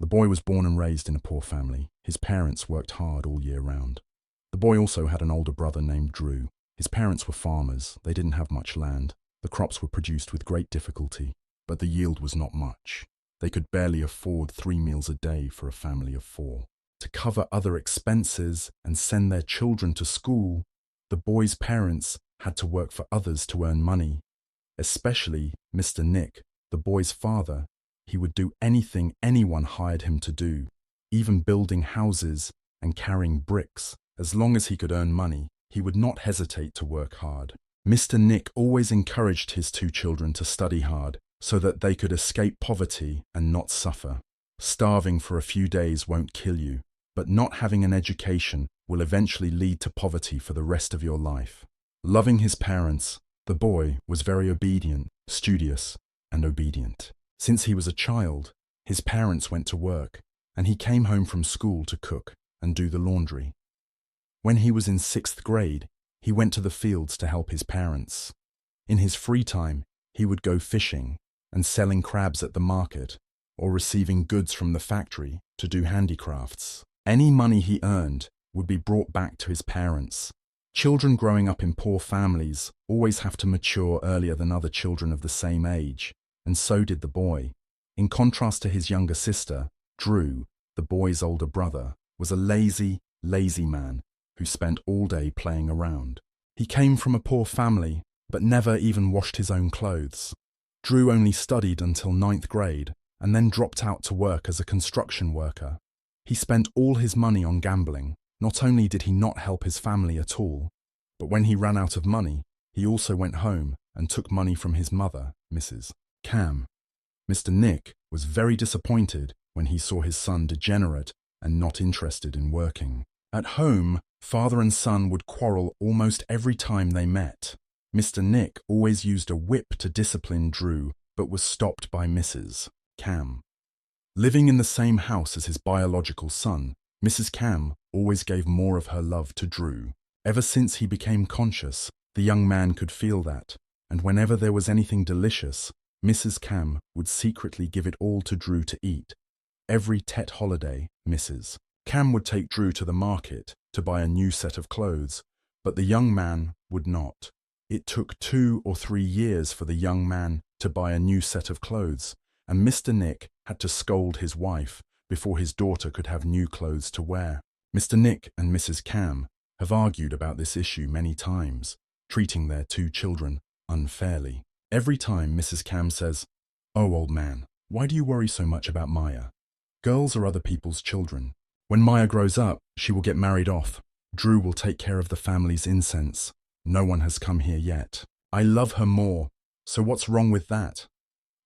The boy was born and raised in a poor family. His parents worked hard all year round. The boy also had an older brother named Drew. His parents were farmers. They didn't have much land. The crops were produced with great difficulty, but the yield was not much. They could barely afford 3 meals a day for a family of 4. To cover other expenses and send their children to school, the boy's parents had to work for others to earn money, especially Mr. Nick, the boy's father. He would do anything anyone hired him to do, even building houses and carrying bricks. As long as he could earn money, he would not hesitate to work hard. Mr. Nick always encouraged his 2 children to study hard so that they could escape poverty and not suffer. Starving for a few days won't kill you, but not having an education will eventually lead to poverty for the rest of your life. Loving his parents, the boy was very obedient, studious, and obedient. Since he was a child, his parents went to work, and he came home from school to cook and do the laundry. When he was in 6th grade, he went to the fields to help his parents. In his free time, he would go fishing and selling crabs at the market, or receiving goods from the factory to do handicrafts. Any money he earned would be brought back to his parents. Children growing up in poor families always have to mature earlier than other children of the same age, and so did the boy. In contrast to his younger sister, Drew, the boy's older brother, was a lazy man who spent all day playing around. He came from a poor family, but never even washed his own clothes. Drew only studied until 9th grade and then dropped out to work as a construction worker. He spent all his money on gambling. Not only did he not help his family at all, but when he ran out of money, he also went home and took money from his mother, Mrs. Cam. Mr. Nick was very disappointed when he saw his son degenerate and not interested in working. At home, father and son would quarrel almost every time they met. Mr. Nick always used a whip to discipline Drew, but was stopped by Mrs. Cam. Living in the same house as his biological son, Mrs. Cam always gave more of her love to Drew. Ever since he became conscious, the young man could feel that, and whenever there was anything delicious, Mrs. Cam would secretly give it all to Drew to eat. Every Tet holiday, Mrs. Cam would take Drew to the market to buy a new set of clothes, but the young man would not. It took 2 or 3 years for the young man to buy a new set of clothes, and Mr. Nick had to scold his wife before his daughter could have new clothes to wear. Mr. Nick and Mrs. Cam have argued about this issue many times, treating their 2 children unfairly. Every time Mrs. Cam says, "Oh, old man, why do you worry so much about Maya? Girls are other people's children. When Maya grows up, she will get married off. Drew will take care of the family's incense. No one has come here yet. I love her more, so what's wrong with that?"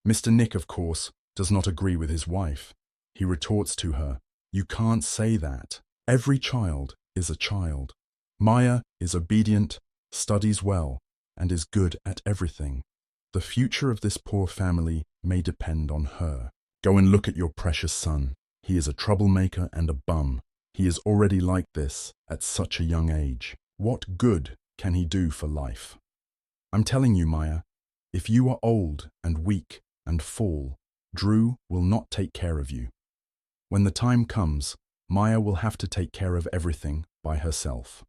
Mr. Nick, of course, does not agree with his wife. He retorts to her, "You can't say that. Every child is a child. Maya is obedient, studies well, and is good at everything. The future of this poor family may depend on her. Go and look at your precious son. He is a troublemaker and a bum. He is already like this at such a young age. What good can he do for life? I'm telling you, Maya, if you are old and weak and fall, Drew will not take care of you. When the time comes, Maya will have to take care of everything by herself."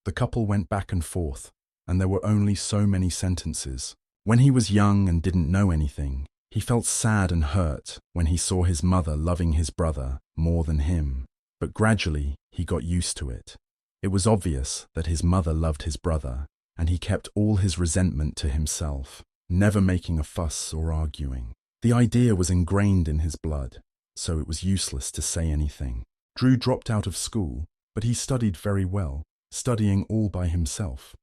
The couple went back and forth, and there were only so many sentences. When he was young and didn't know anything, he felt sad and hurt when he saw his mother loving his brother more than him. But gradually, he got used to it. It was obvious that his mother loved his brother, and he kept all his resentment to himself, never making a fuss or arguing. The idea was ingrained in his blood, so it was useless to say anything. Drew dropped out of school, but he studied very well, studying all by himself.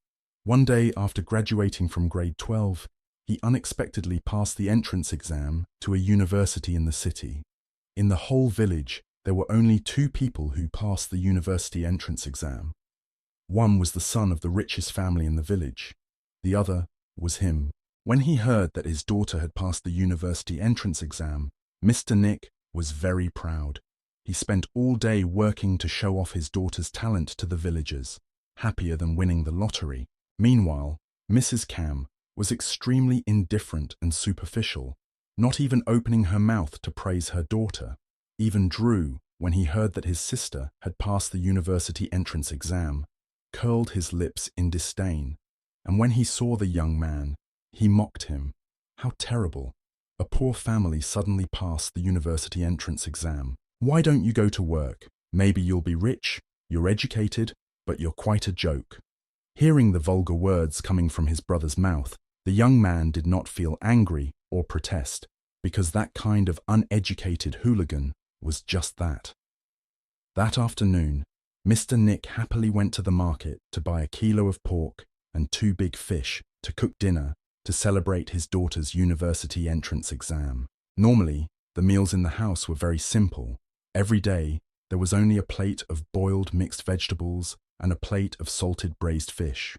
One day after graduating from grade 12, he unexpectedly passed the entrance exam to a university in the city. In the whole village, there were only 2 people who passed the university entrance exam. One was the son of the richest family in the village. The other was him. When he heard that his daughter had passed the university entrance exam, Mr. Nick was very proud. He spent all day working to show off his daughter's talent to the villagers, happier than winning the lottery. Meanwhile, Mrs. Cam was extremely indifferent and superficial, not even opening her mouth to praise her daughter. Even Drew, when he heard that his sister had passed the university entrance exam, curled his lips in disdain, and when he saw the young man, he mocked him. How terrible! A poor family suddenly passed the university entrance exam. Why don't you go to work? Maybe you'll be rich, you're educated, but you're quite a joke. Hearing the vulgar words coming from his brother's mouth, the young man did not feel angry or protest, because that kind of uneducated hooligan was just that. That afternoon, Mr. Nick happily went to the market to buy a kilo of pork and 2 big fish to cook dinner to celebrate his daughter's university entrance exam. Normally, the meals in the house were very simple. Every day, there was only a plate of boiled mixed vegetables and a plate of salted braised fish.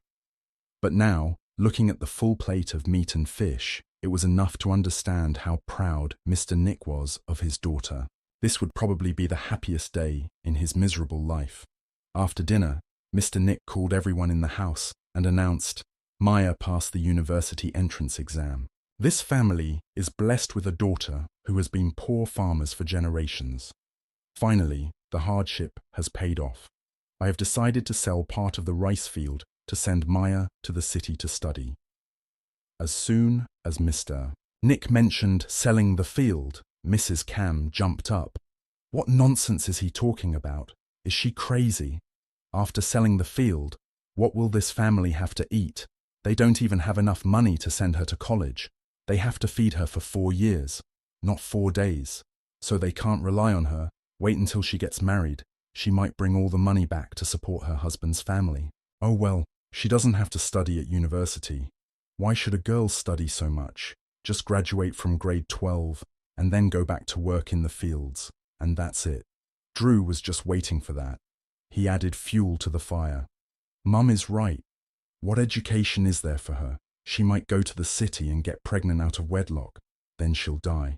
But now, looking at the full plate of meat and fish, it was enough to understand how proud Mr. Nick was of his daughter. This would probably be the happiest day in his miserable life. After dinner, Mr. Nick called everyone in the house and announced, "Maya passed the university entrance exam. This family is blessed with a daughter who has been poor farmers for generations. Finally, the hardship has paid off. I have decided to sell part of the rice field to send Maya to the city to study." As soon as Mr. Nick mentioned selling the field, Mrs. Cam jumped up. What nonsense is he talking about? Is she crazy? After selling the field, what will this family have to eat? They don't even have enough money to send her to college. They have to feed her for 4 years, not 4 days. So they can't rely on her. Wait until she gets married. She might bring all the money back to support her husband's family. Oh well, she doesn't have to study at university. Why should a girl study so much? Just graduate from grade 12 and then go back to work in the fields, and that's it. Drew was just waiting for that. He added fuel to the fire. Mum is right. What education is there for her? She might go to the city and get pregnant out of wedlock. Then she'll die.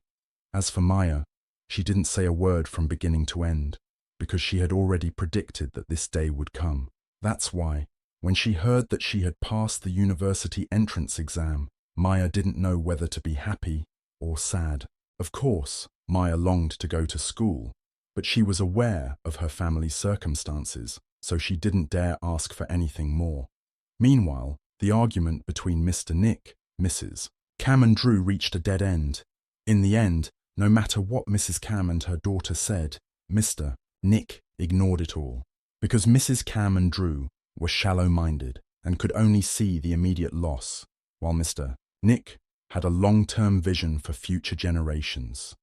As for Maya, she didn't say a word from beginning to end, because she had already predicted that this day would come. That's why, when she heard that she had passed the university entrance exam, Maya didn't know whether to be happy or sad. Of course, Maya longed to go to school, but she was aware of her family's circumstances, so she didn't dare ask for anything more. Meanwhile, the argument between Mr. Nick, Mrs. Cam and Drew reached a dead end. In the end, no matter what Mrs. Cam and her daughter said, Mr. Nick ignored it all, because Mrs. Cam and Drew were shallow-minded and could only see the immediate loss, while Mr. Nick had a long-term vision for future generations.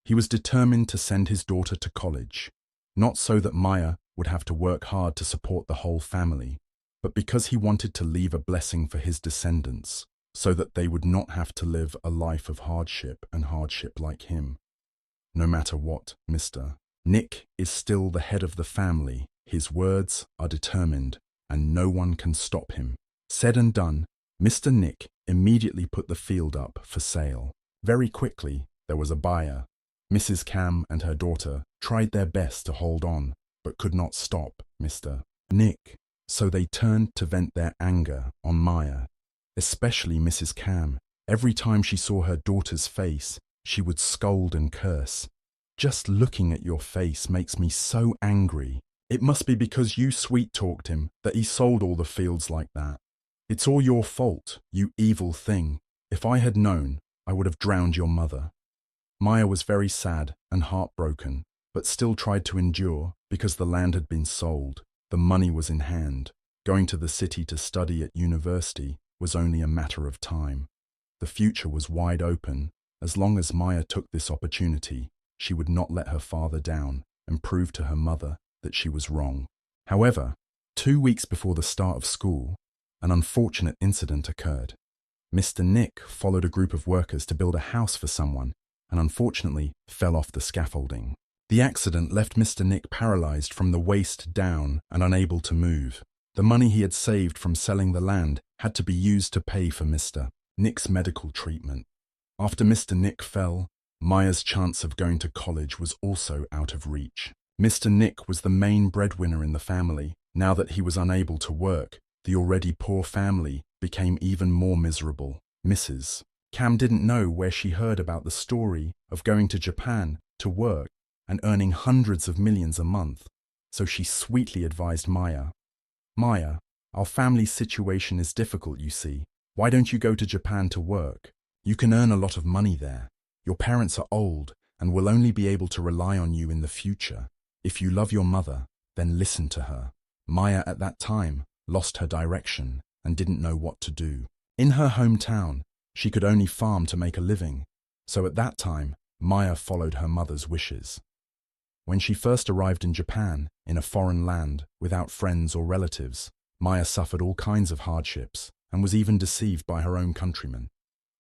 He was determined to send his daughter to college, not so that Maya would have to work hard to support the whole family, but because he wanted to leave a blessing for his descendants, so that they would not have to live a life of hardship like him. No matter what, Mr. Nick is still the head of the family. His words are determined, and no one can stop him. Said and done, Mr. Nick immediately put the field up for sale. Very quickly, there was a buyer. Mrs. Cam and her daughter tried their best to hold on, but could not stop Mr. Nick. So they turned to vent their anger on Maya, especially Mrs. Cam. Every time she saw her daughter's face, she would scold and curse. "Just looking at your face makes me so angry. It must be because you sweet-talked him that he sold all the fields like that. It's all your fault, you evil thing. If I had known, I would have drowned your mother." Maya was very sad and heartbroken, but still tried to endure because the land had been sold. The money was in hand. Going to the city to study at university was only a matter of time. The future was wide open. As long as Maya took this opportunity, she would not let her father down and prove to her mother that she was wrong. However, 2 weeks before the start of school, an unfortunate incident occurred. Mr. Nick followed a group of workers to build a house for someone and unfortunately fell off the scaffolding. The accident left Mr. Nick paralyzed from the waist down and unable to move. The money he had saved from selling the land had to be used to pay for Mr. Nick's medical treatment. After Mr. Nick fell, Maya's chance of going to college was also out of reach. Mr. Nick was the main breadwinner in the family. Now that he was unable to work, the already poor family became even more miserable. Mrs. Cam didn't know where she heard about the story of going to Japan to work and earning hundreds of millions a month. So she sweetly advised Maya, "Maya, our family's situation is difficult, you see. Why don't you go to Japan to work? You can earn a lot of money there. Your parents are old and will only be able to rely on you in the future. If you love your mother, then listen to her." Maya at that time lost her direction and didn't know what to do. In her hometown, she could only farm to make a living. So at that time, Maya followed her mother's wishes. When she first arrived in Japan, in a foreign land, without friends or relatives, Maya suffered all kinds of hardships and was even deceived by her own countrymen.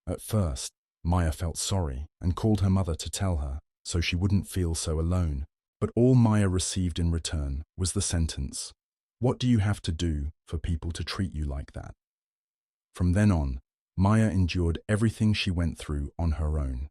At first, Maya felt sorry and called her mother to tell her so she wouldn't feel so alone. But all Maya received in return was the sentence, "What do you have to do for people to treat you like that?" From then on, Maya endured everything she went through on her own.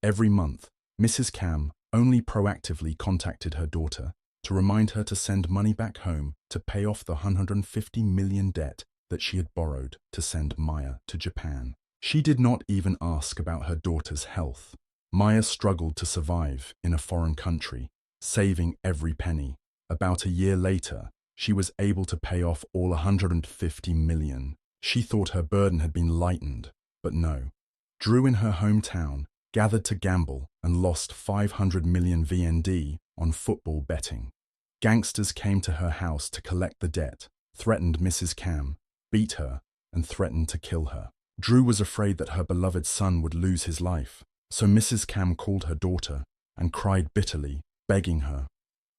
Every month, Mrs. Cam only proactively contacted her daughter to remind her to send money back home to pay off the 150 million debt that she had borrowed to send Maya to Japan. She did not even ask about her daughter's health. Maya struggled to survive in a foreign country, saving every penny. About a year later, she was able to pay off all 150 million. She thought her burden had been lightened, but no. Drew in her hometown gathered to gamble and lost 500 million VND on football betting. Gangsters came to her house to collect the debt, threatened Mrs. Cam, beat her, and threatened to kill her. Drew was afraid that her beloved son would lose his life, so Mrs. Cam called her daughter and cried bitterly, begging her.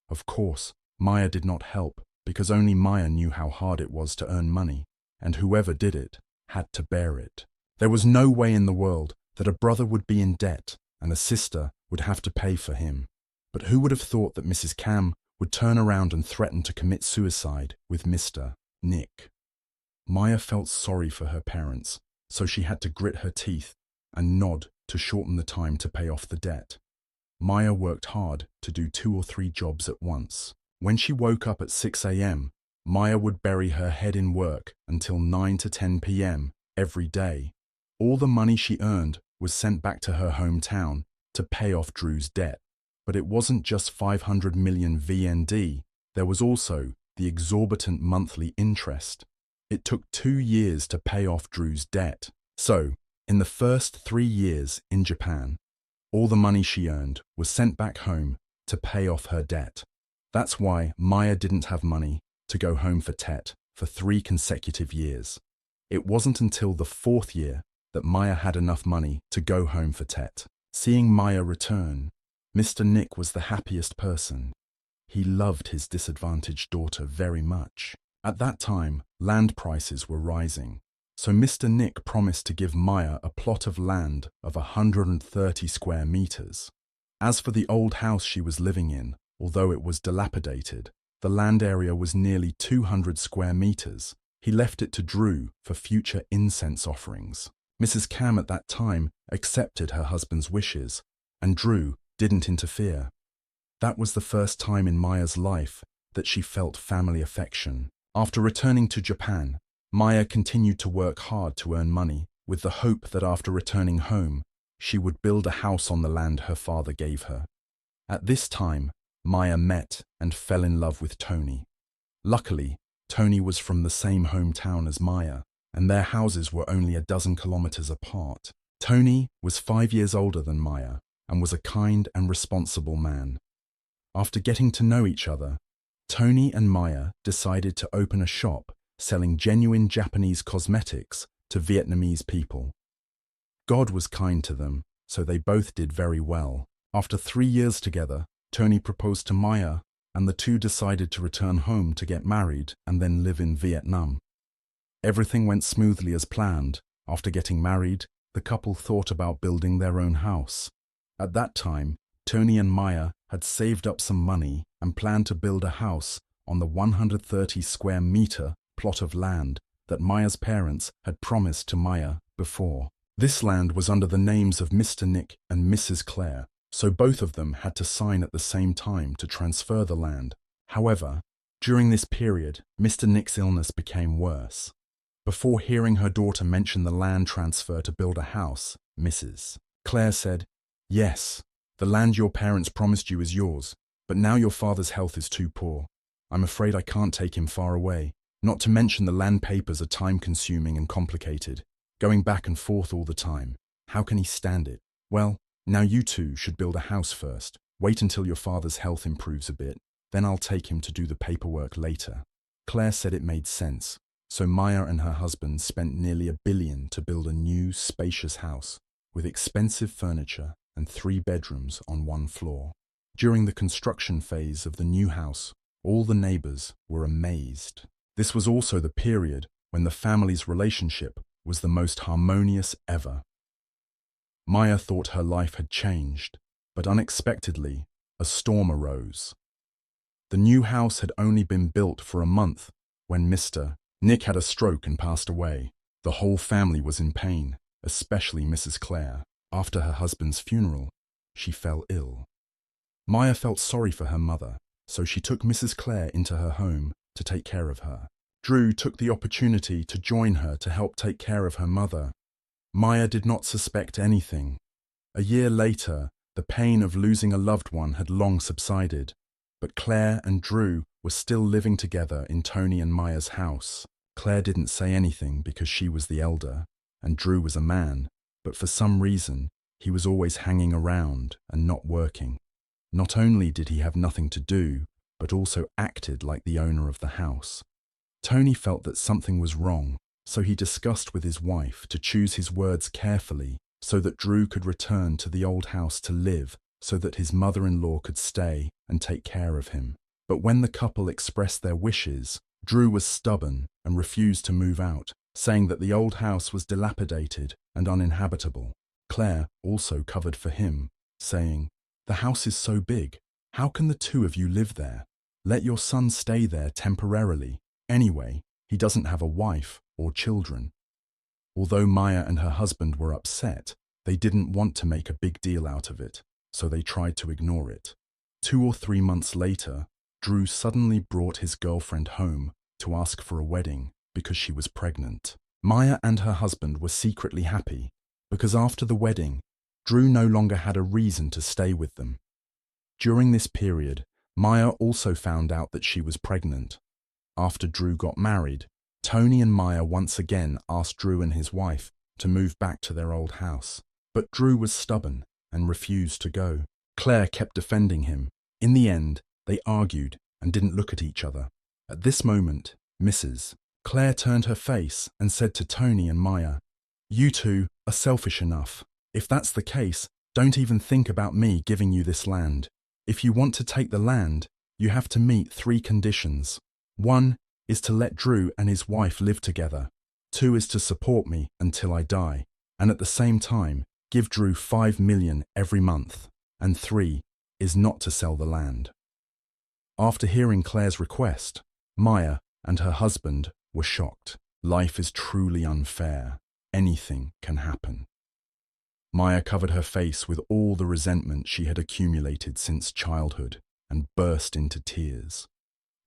Of course, Maya did not help because only Maya knew how hard it was to earn money, and whoever did it had to bear it. There was no way in the world that a brother would be in debt and a sister would have to pay for him. But who would have thought that Mrs. Cam would turn around and threaten to commit suicide with Mr. Nick? Maya felt sorry for her parents, so she had to grit her teeth and nod to shorten the time to pay off the debt. Maya worked hard to do 2 or 3 jobs at once. When she woke up at 6 a.m., Maya would bury her head in work until 9 to 10 p.m. every day. All the money she earned was sent back to her hometown to pay off Drew's debt. But it wasn't just 500 million VND, there was also the exorbitant monthly interest. It took 2 years to pay off Drew's debt. So, in the first 3 years in Japan, all the money she earned was sent back home to pay off her debt. That's why Maya didn't have money to go home for Tet for 3 consecutive years. It wasn't until the 4th year that Maya had enough money to go home for Tet. Seeing Maya return, Mr. Nick was the happiest person. He loved his disadvantaged daughter very much. At that time, land prices were rising, so Mr. Nick promised to give Maya a plot of land of 130 square meters. As for the old house she was living in, although it was dilapidated, the land area was nearly 200 square meters. He left it to Drew for future incense offerings. Mrs. Cam at that time accepted her husband's wishes, and Drew didn't interfere. That was the first time in Maya's life that she felt family affection. After returning to Japan, Maya continued to work hard to earn money, with the hope that after returning home, she would build a house on the land her father gave her. At this time, Maya met and fell in love with Tony. Luckily, Tony was from the same hometown as Maya, and their houses were only a dozen kilometers apart. Tony was 5 years older than Maya and was a kind and responsible man. After getting to know each other, Tony and Maya decided to open a shop selling genuine Japanese cosmetics to Vietnamese people. God was kind to them, so they both did very well. After 3 years together, Tony proposed to Maya, and the two decided to return home to get married and then live in Vietnam. Everything went smoothly as planned. After getting married, the couple thought about building their own house. At that time, Tony and Maya had saved up some money and planned to build a house on the 130 square meter plot of land that Maya's parents had promised to Maya before. This land was under the names of Mr. Nick and Mrs. Claire, so both of them had to sign at the same time to transfer the land. However, during this period, Mr. Nick's illness became worse. Before hearing her daughter mention the land transfer to build a house, Mrs. Claire said, "Yes, The land your parents promised you is yours, but now your father's health is too poor. I'm afraid I can't take him far away. Not to mention the land papers are time-consuming and complicated, going back and forth all the time. How can he stand it? Well, now you two should build a house first. Wait until your father's health improves a bit, then I'll take him to do the paperwork later. Claire said it made sense, so Maya and her husband spent nearly $1 billion to build a new, spacious house with expensive furniture and 3 bedrooms on 1 floor. During the construction phase of the new house, all the neighbors were amazed. This was also the period when the family's relationship was the most harmonious ever. Maya thought her life had changed, but unexpectedly, a storm arose. The new house had only been built for a month when Mr. Nick had a stroke and passed away. The whole family was in pain, especially Mrs. Claire. After her husband's funeral, she fell ill. Maya felt sorry for her mother, so she took Mrs. Claire into her home to take care of her. Drew took the opportunity to join her to help take care of her mother. Maya did not suspect anything. A year later, the pain of losing a loved one had long subsided, but Claire and Drew were still living together in Tony and Maya's house. Claire didn't say anything because she was the elder, and Drew was a man, but for some reason, he was always hanging around and not working. Not only did he have nothing to do, but also acted like the owner of the house. Tony felt that something was wrong, so he discussed with his wife to choose his words carefully so that Drew could return to the old house to live so that his mother-in-law could stay and take care of him. But when the couple expressed their wishes, Drew was stubborn and refused to move out, saying that the old house was dilapidated and uninhabitable. Claire also covered for him, saying, "The house is so big. How can the 2 of you live there? Let your son stay there temporarily. Anyway, he doesn't have a wife or children." Although Maya and her husband were upset, they didn't want to make a big deal out of it, so they tried to ignore it. 2 or 3 months later, Drew suddenly brought his girlfriend home to ask for a wedding because she was pregnant. Maya and her husband were secretly happy because after the wedding, Drew no longer had a reason to stay with them. During this period, Maya also found out that she was pregnant. After Drew got married, Tony and Maya once again asked Drew and his wife to move back to their old house, but Drew was stubborn and refused to go. Claire kept defending him. In the end, they argued and didn't look at each other. At this moment, Mrs. Claire turned her face and said to Tony and Maya, "You two are selfish enough. If that's the case, don't even think about me giving you this land. If you want to take the land, you have to meet 3 conditions. 1 is to let Drew and his wife live together. 2 is to support me until I die, and at the same time, give Drew $5 million every month. And 3 is not to sell the land." After hearing Claire's request, Maya and her husband were shocked. Life is truly unfair. Anything can happen. Maya covered her face with all the resentment she had accumulated since childhood and burst into tears.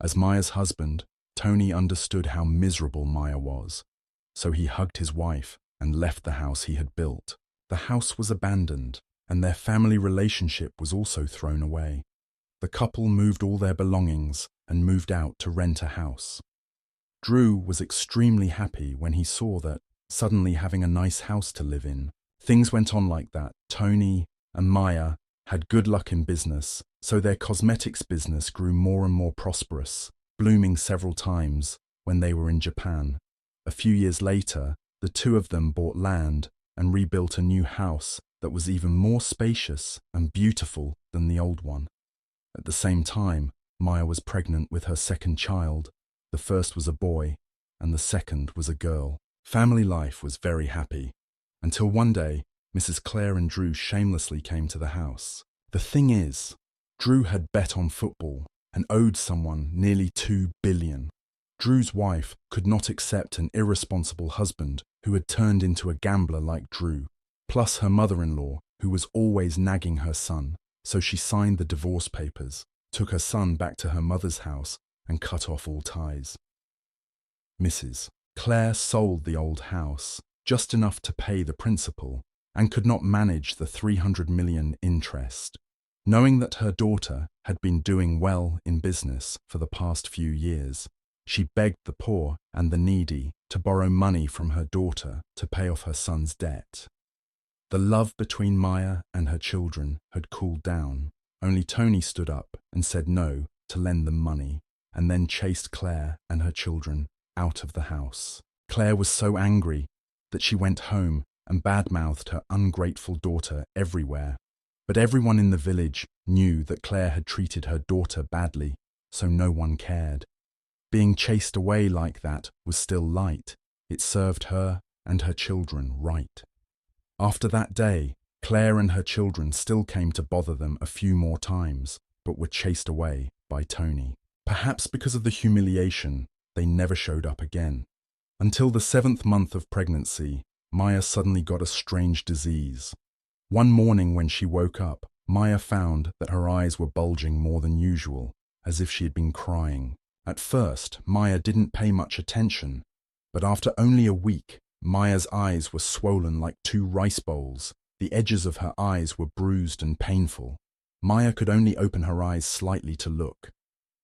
As Maya's husband, Tony understood how miserable Maya was, so he hugged his wife and left the house he had built. The house was abandoned, and their family relationship was also thrown away. The couple moved all their belongings and moved out to rent a house. Drew was extremely happy when he saw that, suddenly having a nice house to live in. Things went on like that. Tony and Maya had good luck in business, so their cosmetics business grew more and more prosperous, blooming several times when they were in Japan. A few years later, the 2 of them bought land and rebuilt a new house that was even more spacious and beautiful than the old one. At the same time, Maya was pregnant with her 2nd child. The first was a boy, and the second was a girl. Family life was very happy, until one day, Mrs. Claire and Drew shamelessly came to the house. The thing is, Drew had bet on football and owed someone nearly $2 billion. Drew's wife could not accept an irresponsible husband who had turned into a gambler like Drew, plus her mother-in-law, who was always nagging her son. So she signed the divorce papers, took her son back to her mother's house, and cut off all ties. Mrs. Claire sold the old house, just enough to pay the principal, and could not manage the 300 million interest. Knowing that her daughter had been doing well in business for the past few years, she begged the poor and the needy to borrow money from her daughter to pay off her son's debt. The love between Maya and her children had cooled down. Only Tony stood up and said no to lend them money, and then chased Claire and her children out of the house. Claire was so angry that she went home and badmouthed her ungrateful daughter everywhere. But everyone in the village knew that Claire had treated her daughter badly, so no one cared. Being chased away like that was still light. It served her and her children right. After that day, Claire and her children still came to bother them a few more times, but were chased away by Tony. Perhaps because of the humiliation, they never showed up again. Until the 7th month of pregnancy, Maya suddenly got a strange disease. One morning when she woke up, Maya found that her eyes were bulging more than usual, as if she had been crying. At first, Maya didn't pay much attention, but after only a week, Maya's eyes were swollen like 2 rice bowls. The edges of her eyes were bruised and painful. Maya could only open her eyes slightly to look.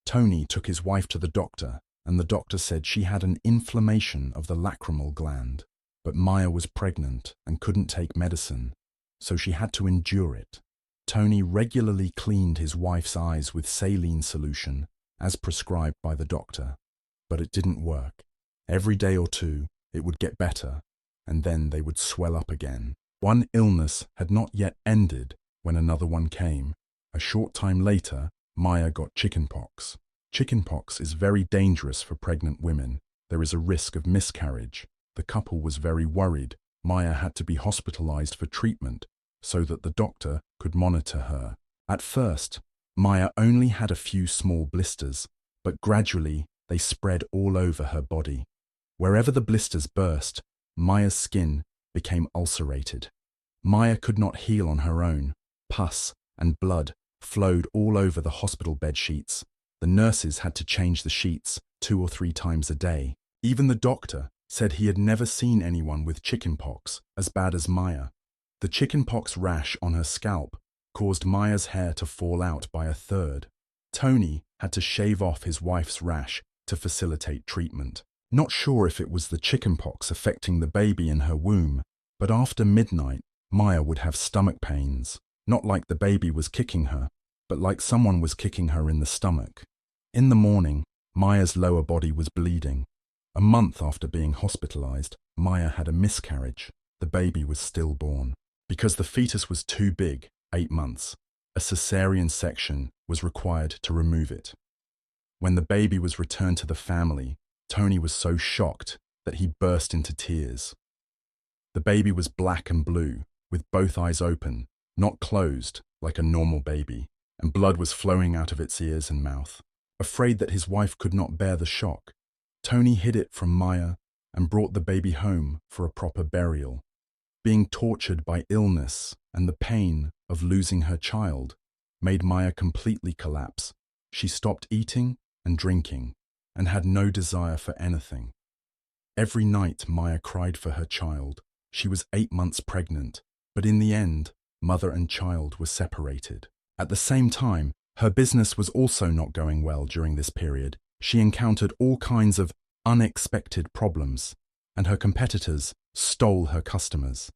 Tony took his wife to the doctor, and the doctor said she had an inflammation of the lacrimal gland. But Maya was pregnant and couldn't take medicine, so she had to endure it. Tony regularly cleaned his wife's eyes with saline solution, as prescribed by the doctor, but it didn't work. Every day or two, it would get better, and then they would swell up again. One illness had not yet ended when another one came. A short time later, Maya got chickenpox. Chickenpox is very dangerous for pregnant women. There is a risk of miscarriage. The couple was very worried. Maya had to be hospitalized for treatment so that the doctor could monitor her. At first, Maya only had a few small blisters, but gradually they spread all over her body. Wherever the blisters burst, Maya's skin became ulcerated. Maya could not heal on her own. Pus and blood flowed all over the hospital bed sheets. The nurses had to change the sheets 2 or 3 times a day. Even the doctor said he had never seen anyone with chickenpox as bad as Maya. The chickenpox rash on her scalp caused Maya's hair to fall out by 1/3. Tony had to shave off his wife's rash to facilitate treatment. Not sure if it was the chickenpox affecting the baby in her womb, but after midnight, Maya would have stomach pains, not like the baby was kicking her, but like someone was kicking her in the stomach. In the morning, Maya's lower body was bleeding. A month after being hospitalized, Maya had a miscarriage. The baby was stillborn. Because the fetus was too big, 8 months, a cesarean section was required to remove it. When the baby was returned to the family, Tony was so shocked that he burst into tears. The baby was black and blue, with both eyes open, not closed like a normal baby, and blood was flowing out of its ears and mouth. Afraid that his wife could not bear the shock, Tony hid it from Maya and brought the baby home for a proper burial. Being tortured by illness and the pain of losing her child made Maya completely collapse. She stopped eating and drinking and had no desire for anything. Every night Maya cried for her child. She was 8 months pregnant, but in the end, mother and child were separated. At the same time, her business was also not going well during this period. She encountered all kinds of unexpected problems, and her competitors stole her customers.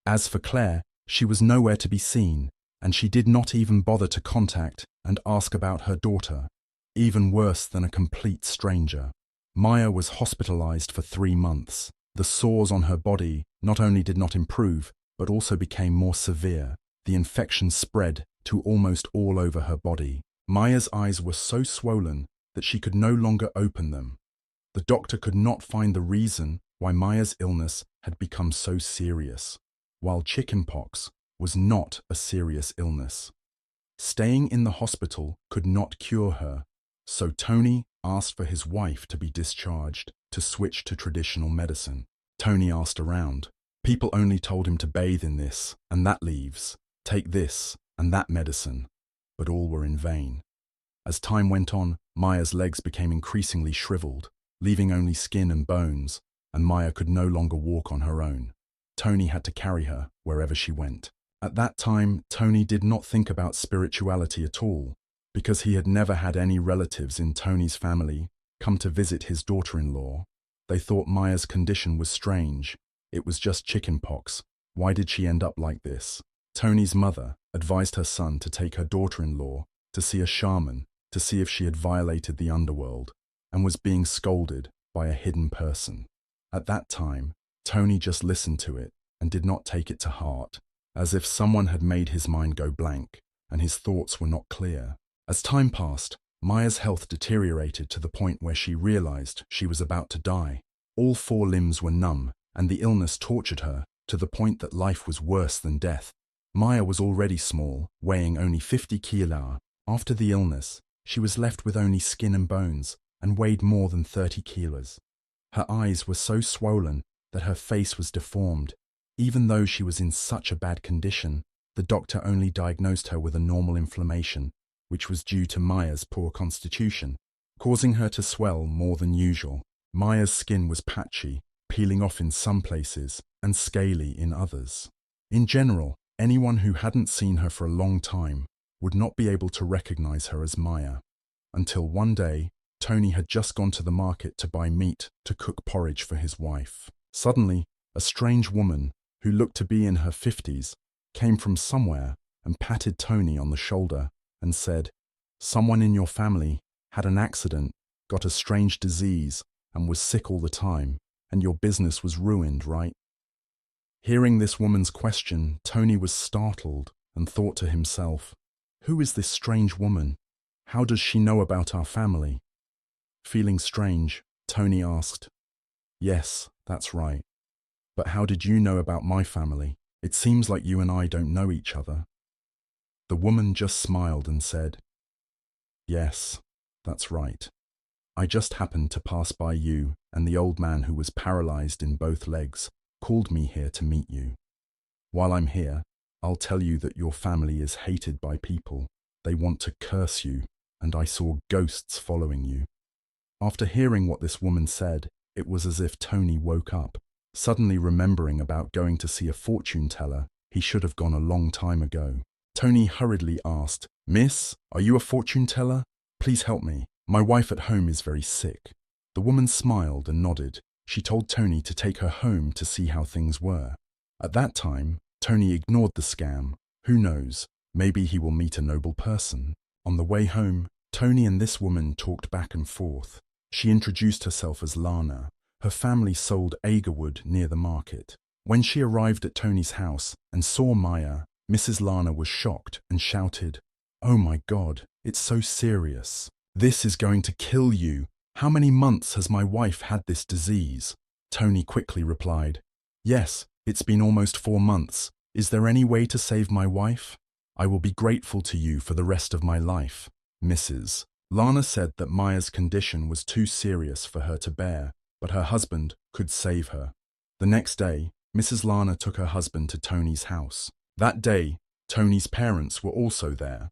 As for Claire, she was nowhere to be seen, and she did not even bother to contact and ask about her daughter, even worse than a complete stranger. Maya was hospitalized for 3 months. The sores on her body not only did not improve, but also became more severe. The infection spread to almost all over her body. Maya's eyes were so swollen that she could no longer open them. The doctor could not find the reason why Maya's illness had become so serious, while chickenpox was not a serious illness. Staying in the hospital could not cure her, so Tony asked for his wife to be discharged to switch to traditional medicine. Tony asked around. People only told him to bathe in this and that leaves, take this and that medicine, but all were in vain. As time went on, Maya's legs became increasingly shriveled, leaving only skin and bones, and Maya could no longer walk on her own. Tony had to carry her wherever she went. At that time, Tony did not think about spirituality at all, because he had never had any relatives in Tony's family come to visit his daughter-in-law. They thought Maya's condition was strange. It was just chickenpox. Why did she end up like this? Tony's mother advised her son to take her daughter-in-law to see a shaman to see if she had violated the underworld and was being scolded by a hidden person. At that time, Tony just listened to it and did not take it to heart, as if someone had made his mind go blank and his thoughts were not clear. As time passed, Maya's health deteriorated to the point where she realized she was about to die. All 4 limbs were numb, and the illness tortured her to the point that life was worse than death. Maya was already small, weighing only 50 kilos. After the illness, she was left with only skin and bones and weighed more than 30 kilos. Her eyes were so swollen that her face was deformed. Even though she was in such a bad condition, the doctor only diagnosed her with a normal inflammation, which was due to Maya's poor constitution, causing her to swell more than usual. Maya's skin was patchy, peeling off in some places, and scaly in others. In general, anyone who hadn't seen her for a long time would not be able to recognize her as Maya. Until one day, Tony had just gone to the market to buy meat to cook porridge for his wife. Suddenly, a strange woman, who looked to be in her 50s, came from somewhere and patted Tony on the shoulder and said, "Someone in your family had an accident, got a strange disease, and was sick all the time, and your business was ruined, right?" Hearing this woman's question, Tony was startled and thought to himself, "Who is this strange woman? How does she know about our family?" Feeling strange, Tony asked, "Yes, that's right. But how did you know about my family? It seems like you and I don't know each other." The woman just smiled and said, "Yes, that's right. I just happened to pass by you, and the old man who was paralyzed in both legs called me here to meet you. While I'm here, I'll tell you that your family is hated by people. They want to curse you, and I saw ghosts following you." After hearing what this woman said, it was as if Tony woke up, suddenly remembering about going to see a fortune teller he should have gone a long time ago. Tony hurriedly asked, "Miss, are you a fortune teller? Please help me. My wife at home is very sick." The woman smiled and nodded. She told Tony to take her home to see how things were. At that time, Tony ignored the scam. Who knows, maybe he will meet a noble person. On the way home, Tony and this woman talked back and forth. She introduced herself as Lana. Her family sold agarwood near the market. When she arrived at Tony's house and saw Maya, Mrs. Lana was shocked and shouted, "Oh my God, it's so serious. This is going to kill you. How many months has my wife had this disease?" Tony quickly replied, "Yes, it's been almost 4 months. Is there any way to save my wife? I will be grateful to you for the rest of my life." Mrs. Lana said that Maya's condition was too serious for her to bear, but her husband could save her. The next day, Mrs. Lana took her husband to Tony's house. That day, Tony's parents were also there.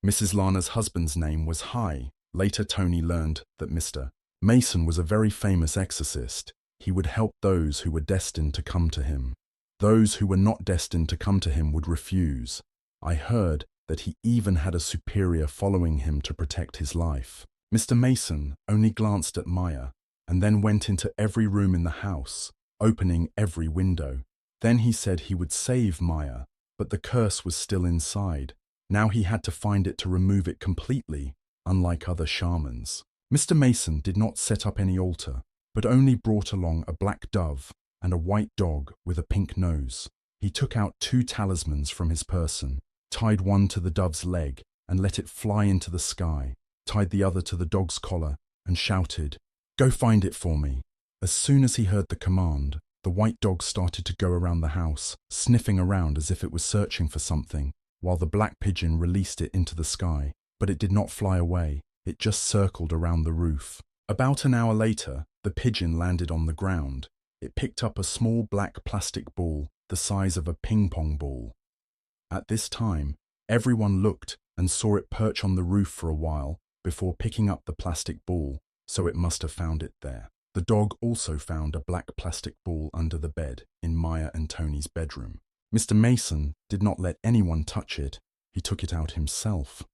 Mrs. Lana's husband's name was Hai. Later, Tony learned that Mr. Mason was a very famous exorcist. He would help those who were destined to come to him. Those who were not destined to come to him would refuse. I heard that he even had a superior following him to protect his life. Mr. Mason only glanced at Maya and then went into every room in the house, opening every window. Then he said he would save Maya, but the curse was still inside. Now he had to find it to remove it completely, unlike other shamans. Mr. Mason did not set up any altar, but only brought along a black dove and a white dog with a pink nose. He took out 2 talismans from his person, tied one to the dove's leg and let it fly into the sky, tied the other to the dog's collar and shouted, "Go find it for me." As soon as he heard the command, the white dog started to go around the house, sniffing around as if it was searching for something, while the black pigeon released it into the sky. But it did not fly away, it just circled around the roof. About an hour later, the pigeon landed on the ground. It picked up a small black plastic ball the size of a ping-pong ball. At this time, everyone looked and saw it perch on the roof for a while before picking up the plastic ball, so it must have found it there. The dog also found a black plastic ball under the bed in Maya and Tony's bedroom. Mr. Mason did not let anyone touch it. He took it out himself.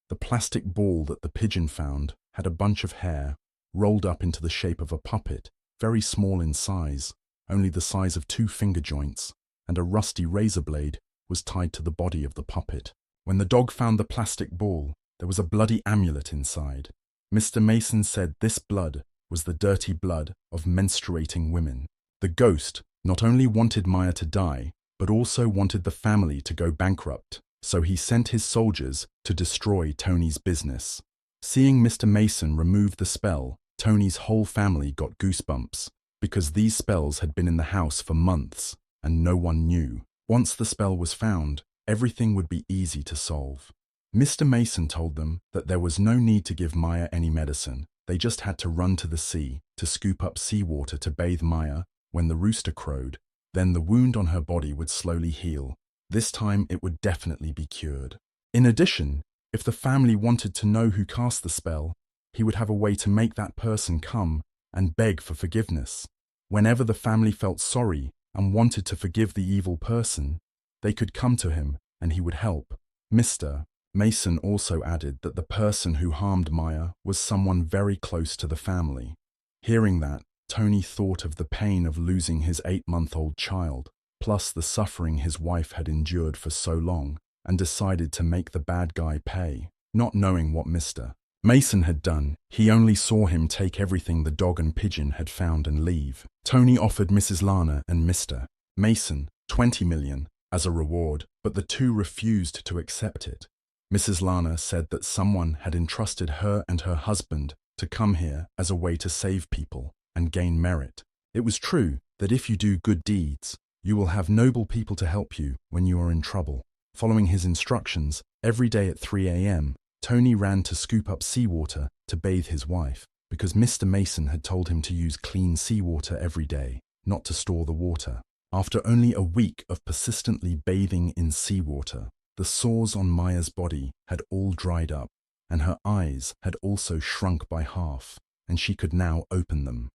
The plastic ball that the pigeon found had a bunch of hair rolled up into the shape of a puppet, very small in size, only the size of 2 finger joints, and a rusty razor blade was tied to the body of the puppet. When the dog found the plastic ball, there was a bloody amulet inside. Mr. Mason said this blood was the dirty blood of menstruating women. The ghost not only wanted Maya to die, but also wanted the family to go bankrupt, so he sent his soldiers to destroy Tony's business. Seeing Mr. Mason remove the spell, Tony's whole family got goosebumps, because these spells had been in the house for months, and no one knew. Once the spell was found, everything would be easy to solve. Mr. Mason told them that there was no need to give Maya any medicine. They just had to run to the sea to scoop up seawater to bathe Maya when the rooster crowed. Then the wound on her body would slowly heal. This time it would definitely be cured. In addition, if the family wanted to know who cast the spell, he would have a way to make that person come and beg for forgiveness. Whenever the family felt sorry and wanted to forgive the evil person, they could come to him and he would help. Mr. Mason also added that the person who harmed Maya was someone very close to the family. Hearing that, Tony thought of the pain of losing his 8-month-old child, plus the suffering his wife had endured for so long, and decided to make the bad guy pay. Not knowing what Mr. Mason had done, he only saw him take everything the dog and pigeon had found and leave. Tony offered Mrs. Lana and Mr. Mason 20 million as a reward, but the two refused to accept it. Mrs. Lana said that someone had entrusted her and her husband to come here as a way to save people and gain merit. It was true that if you do good deeds, you will have noble people to help you when you are in trouble. Following his instructions, every day at 3 a.m., Tony ran to scoop up seawater to bathe his wife, because Mr. Mason had told him to use clean seawater every day, not to store the water. After only a week of persistently bathing in seawater, the sores on Maya's body had all dried up, and her eyes had also shrunk by half, and she could now open them.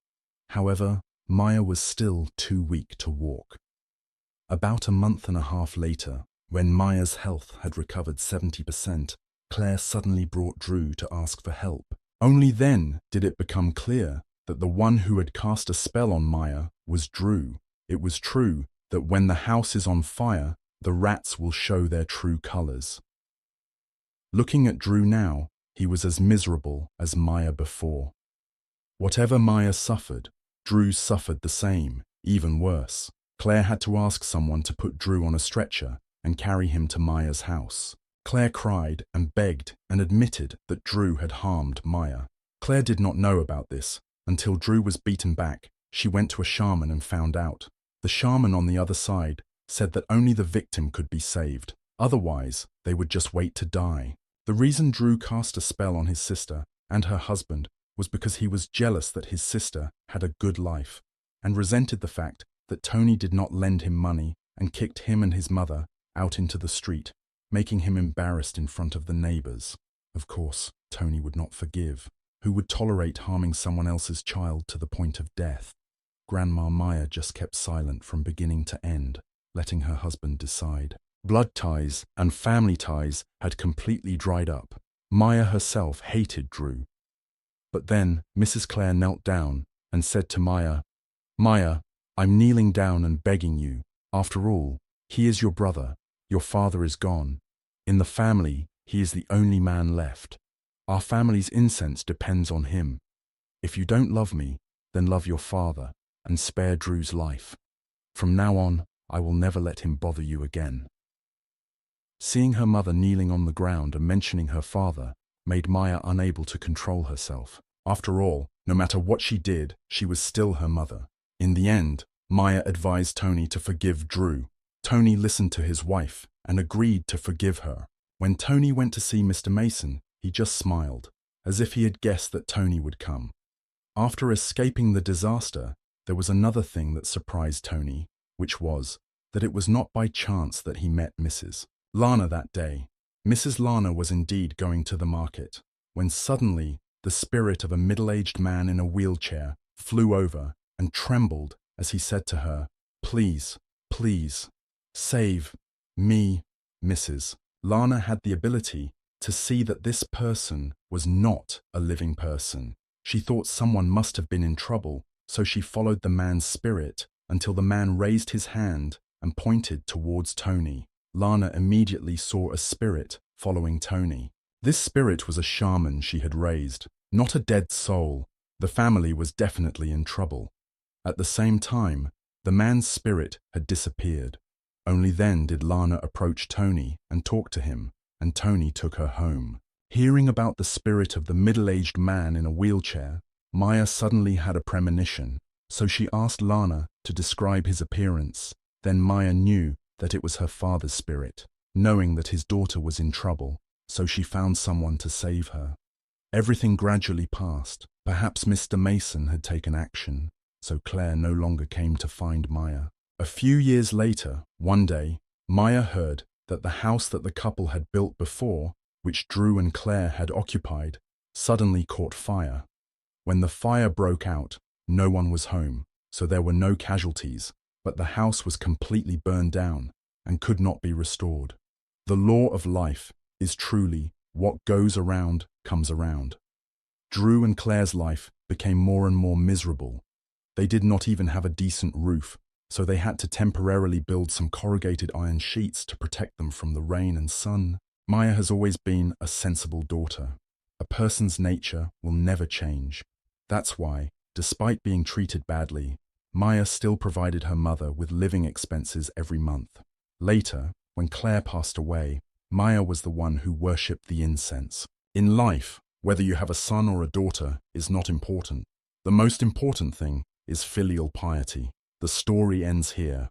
However, Maya was still too weak to walk. About a month and a half later, when Maya's health had recovered 70%, Claire suddenly brought Drew to ask for help. Only then did it become clear that the one who had cast a spell on Maya was Drew. It was true that when the house is on fire, the rats will show their true colors. Looking at Drew now, he was as miserable as Maya before. Whatever Maya suffered, Drew suffered the same, even worse. Claire had to ask someone to put Drew on a stretcher and carry him to Maya's house. Claire cried and begged and admitted that Drew had harmed Maya. Claire did not know about this until Drew was beaten back. She went to a shaman and found out. The shaman on the other side said that only the victim could be saved. Otherwise, they would just wait to die. The reason Drew cast a spell on his sister and her husband was because he was jealous that his sister had a good life and resented the fact that Tony did not lend him money and kicked him and his mother out into the street, making him embarrassed in front of the neighbors. Of course, Tony would not forgive. Who would tolerate harming someone else's child to the point of death? Grandma Maya just kept silent from beginning to end, letting her husband decide. Blood ties and family ties had completely dried up. Maya herself hated Drew. But then Mrs. Clare knelt down and said to Maya, "Maya, I'm kneeling down and begging you. After all, he is your brother. Your father is gone. In the family, he is the only man left. Our family's incense depends on him. If you don't love me, then love your father and spare Drew's life. From now on, I will never let him bother you again." Seeing her mother kneeling on the ground and mentioning her father made Maya unable to control herself. After all, no matter what she did, she was still her mother. In the end, Maya advised Tony to forgive Drew. Tony listened to his wife and agreed to forgive her. When Tony went to see Mr. Mason, he just smiled, as if he had guessed that Tony would come. After escaping the disaster, there was another thing that surprised Tony, which was that it was not by chance that he met Mrs. Lana that day. Mrs. Lana was indeed going to the market, when suddenly the spirit of a middle-aged man in a wheelchair flew over and trembled as he said to her, "Please, please, save me, Mrs." Lana had the ability to see that this person was not a living person. She thought someone must have been in trouble, so she followed the man's spirit until the man raised his hand and pointed towards Tony. Lana immediately saw a spirit following Tony. This spirit was a shaman she had raised, not a dead soul. The family was definitely in trouble. At the same time, the man's spirit had disappeared. Only then did Lana approach Tony and talk to him, and Tony took her home. Hearing about the spirit of the middle-aged man in a wheelchair, Maya suddenly had a premonition, so she asked Lana to describe his appearance. Then Maya knew that it was her father's spirit, knowing that his daughter was in trouble, so she found someone to save her. Everything gradually passed. Perhaps Mr. Mason had taken action, so Claire no longer came to find Maya. A few years later, one day, Maya heard that the house that the couple had built before, which Drew and Claire had occupied, suddenly caught fire. When the fire broke out, no one was home, so there were no casualties, but the house was completely burned down and could not be restored. The law of life is truly what goes around comes around. Drew and Claire's life became more and more miserable. They did not even have a decent roof, so they had to temporarily build some corrugated iron sheets to protect them from the rain and sun. Maya has always been a sensible daughter. A person's nature will never change. That's why, despite being treated badly, Maya still provided her mother with living expenses every month. Later, when Claire passed away, Maya was the one who worshipped the incense. In life, whether you have a son or a daughter is not important. The most important thing is filial piety. The story ends here.